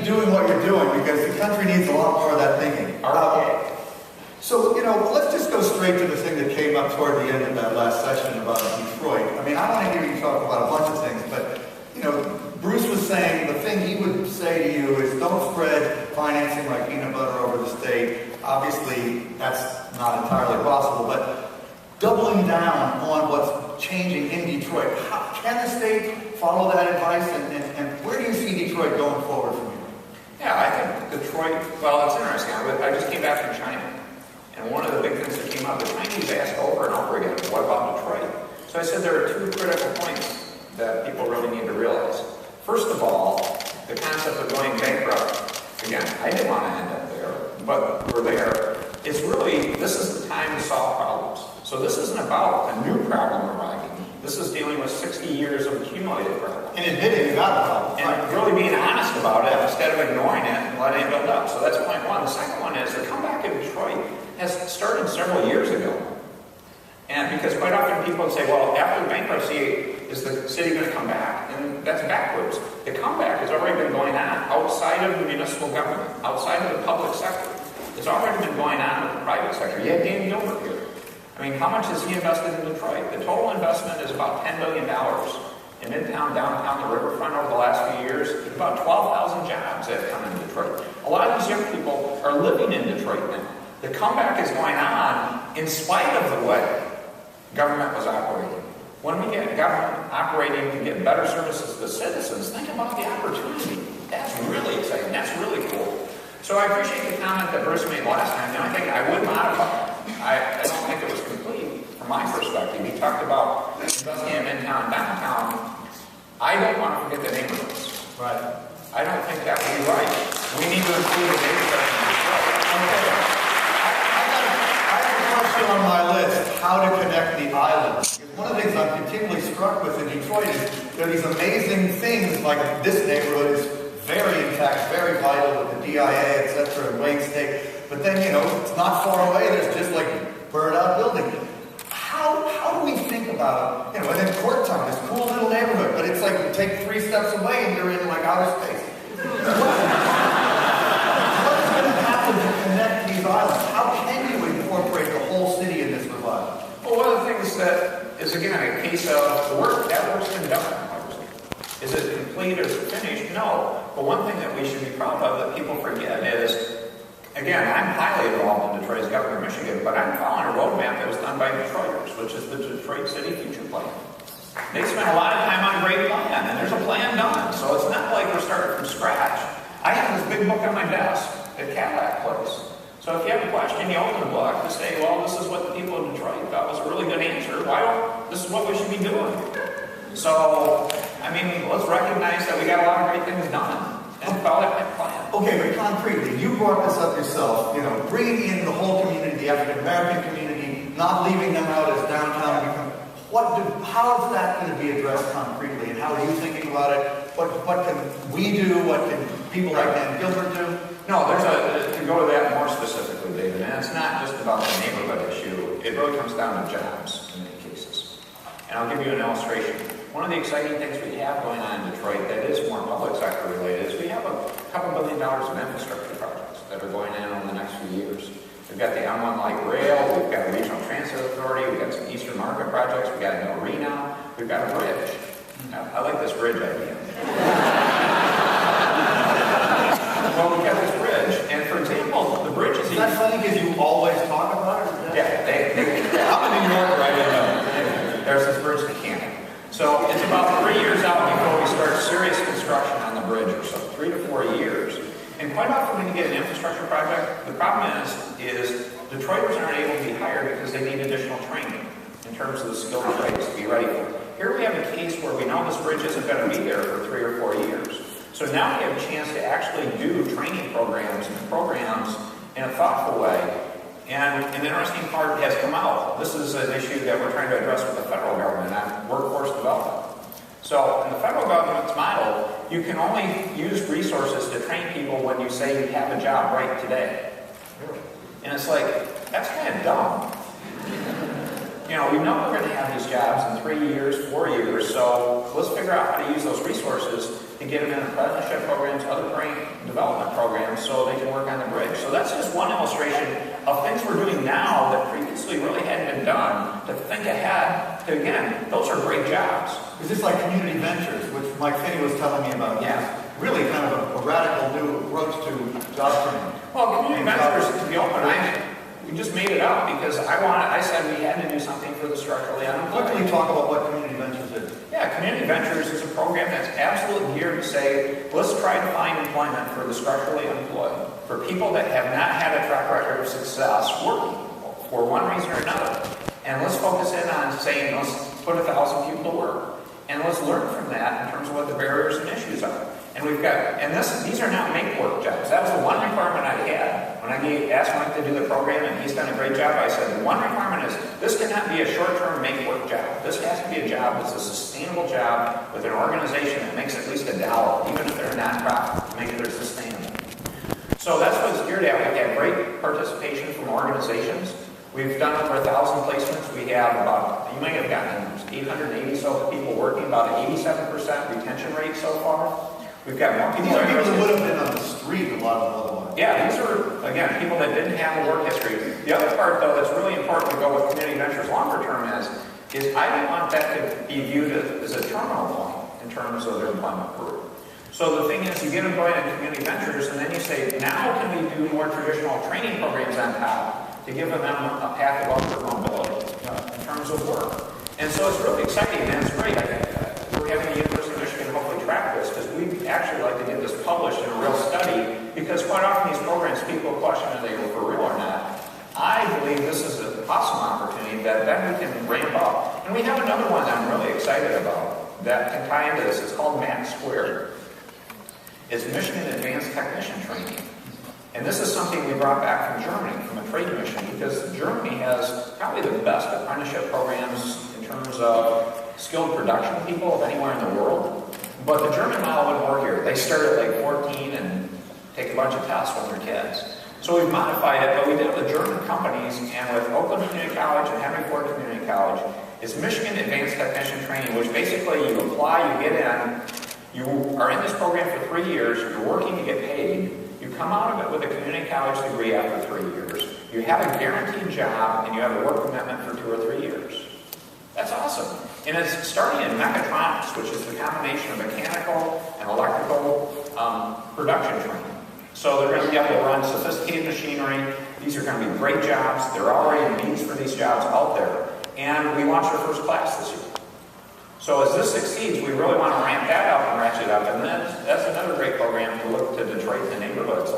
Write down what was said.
keep doing what you're doing because the country needs a lot more of that thinking. So, let's just go straight to the thing that came up toward the end of that last session about Detroit. I mean, I want to hear you talk about a bunch of things, but, Bruce was saying the thing he would say to you is don't spread financing like peanut butter over the state. Obviously, that's not entirely possible, but doubling down on what's changing in Detroit. Can the state follow that advice, and where do you see Detroit going forward from here? Yeah, I think Detroit, well, it's interesting. I just came back from China, and one of the big things that came up, the Chinese asked over and over again, what about Detroit? So I said there are two critical points that people really need to realize. First of all, the concept of going bankrupt, again, I didn't want to end up there, but we're there. It's really, this is the time to solve problems. So this isn't about a new problem arriving. This is dealing with 60 years of accumulated problems. And admitting you got a problem. And really being honest about it instead of ignoring it and letting it build up. So that's point one. The second one is the comeback in Detroit has started several years ago. And because quite often people say, well, after the bankruptcy, is the city going to come back? And that's backwards. The comeback has already been going on outside of the municipal government, outside of the public sector. It's already been going on with the private sector. You had Dan Gilbert here. I mean, how much has he invested in Detroit? The total investment is about $10 billion in Midtown, downtown, the riverfront over the last few years. There's about 12,000 jobs that have come in Detroit. A lot of these young people are living in Detroit now. The comeback is going on in spite of the way government was operating. When we get government operating to get better services to citizens, think about the opportunity. That's really exciting. That's really cool. So I appreciate the comment that Bruce made last time. The only thing I would modify, I don't think it was complete from my perspective. He talked about investing in Midtown, downtown. I don't want to forget the neighborhoods. Right. I don't think that would be right. We need to include the neighborhoods in Detroit. I have a question on my list, how to connect the islands. One of the things I'm continually struck with in Detroit is there are these amazing things, like this neighborhood is very intact, very vital with the DIA, etc., and Wayne State. But then, it's not far away, there's just like burned out building. How do we think about, and then Corktown, this cool little neighborhood, but it's like you take 3 steps away and you're in like outer space. What's going to happen to connect these islands? How can you incorporate the whole city in this revival? Well, one of the things that is, again, a case of the work, that work's been done. Is it complete or is it finished? No. But one thing that we should be proud of that people forget is, again, I'm highly involved in Detroit as governor of Michigan, but I'm following a roadmap that was done by Detroiters, which is the Detroit City Future Plan. They spent a lot of time on a great plan, and there's a plan done. So it's not like we're starting from scratch. I have this big book on my desk at Cadillac Place. So if you have a question, you open the book to say, well, this is what the people of Detroit thought was a really good answer. This is what we should be doing. So, let's recognize that we got a lot of great things done and follow that plan. Okay, but concretely, you brought this up yourself, bringing in the whole community, the African American community, not leaving them out as downtown. How is that going to be addressed concretely, and how are you thinking about it? What can we do? What can people like Dan Gilbert do? No, to go to that more specifically, David, and it's not just about the neighborhood issue. It really comes down to jobs in many cases. And I'll give you an illustration. One of the exciting things we have going on in Detroit that is more public sector related is we have a couple $1 billion of infrastructure projects that are going in over the next few years. We've got the M1 Light Rail, we've got a Regional Transit Authority, we've got some Eastern Market projects, we've got a new arena, we've got a bridge. I like this bridge idea. Well, we've got this bridge, and for example, the bridge is... Isn't that funny because you always talk about it? Yeah, I'm in New York right now. There's this bridge mechanic. So it's about 3 years out before we start serious construction on the bridge, or so, 3 to 4 years. And quite often when you get an infrastructure project, the problem is Detroiters aren't able to be hired because they need additional training in terms of the skilled trades to be ready for it. Here we have a case where we know this bridge isn't going to be there for 3 or 4 years. So now we have a chance to actually do training programs in a thoughtful way. And an interesting part has come out. This is an issue that we're trying to address with the federal government on workforce development. So in the federal government's model, you can only use resources to train people when you say you have a job right today. And it's like, that's kind of dumb. We know we're going to have these jobs in 3 years, 4 years, so let's figure out how to use those resources to get them in apprenticeship programs, other brain development programs, so they can work on the bridge. So that's just one illustration of things we're doing now that previously really hadn't been done, to think ahead to, again, those are great jobs. Is this like community ventures, which Mike Finney was telling me about? Yeah. Really kind of a radical new approach to job training. Well, community ventures, to be open, we just made it up because I said we had to do something for the structurally unemployed. What can you talk about what community ventures is? Yeah, Community Ventures is a program that's absolutely geared to say, let's try to find employment for the structurally unemployed, for people that have not had a track record of success working for one reason or another. And let's focus in on saying, let's put 1,000 people to work. And let's learn from that in terms of what the barriers and issues are. And we've got, and these are not make-work jobs. That was the one requirement I had. When I asked Mike to do the program, and he's done a great job, I said, the one requirement is, this cannot be a short-term make-work job. This has to be a job that's a sustainable job with an organization that makes at least $1, even if they're a nonprofit, to make sure they're sustainable. So that's what it's geared at. We've had great participation from organizations. We've done over 1,000 placements. We have about, you may have gotten 880 so people working, about an 87% retention rate so far. We've got more people. These are people that would have been on the street a lot of otherwise. Yeah, these are, again, people that didn't have a work history. The other part, though, that's really important to go with community ventures longer term is I don't want that to be viewed as a terminal point in terms of their employment career. So the thing is, you get employed in community ventures, and then you say, now can we do more traditional training programs on top to give them a path of upward mobility in terms of work. And so it's really exciting, and it's great. I think we're having the University of Michigan hopefully track this, because we'd actually like to get this published in a real study, because quite often these programs, people question if they were for real or not. I believe this is an awesome opportunity that then we can ramp up. And we have another one that I'm really excited about that can tie into this. It's called Max Squared. It's Michigan Advanced Technician Training. And this is something we brought back from Germany, from a trade mission, because Germany has probably the best apprenticeship programs in terms of skilled production people of anywhere in the world. But the German model wouldn't work here. They start at like 14 and take a bunch of tests when they're kids. So we've modified it, but we did it with German companies, and with Oakland Community College and Henry Ford Community College. It's Michigan Advanced Technician Training, which basically you apply, you get in, you are in this program for 3 years, you're working to get paid. You come out of it with a community college degree after 3 years. You have a guaranteed job, and you have a work commitment for 2 or 3 years. That's awesome. And it's starting in mechatronics, which is the combination of mechanical and electrical production training. So they're going to be able to run sophisticated machinery. These are going to be great jobs. There are already needs for these jobs out there. And we launched our first class this year. So as this succeeds, we really want to ramp that up and ratchet up. And then that's another great program to look to Detroit and the neighborhoods. A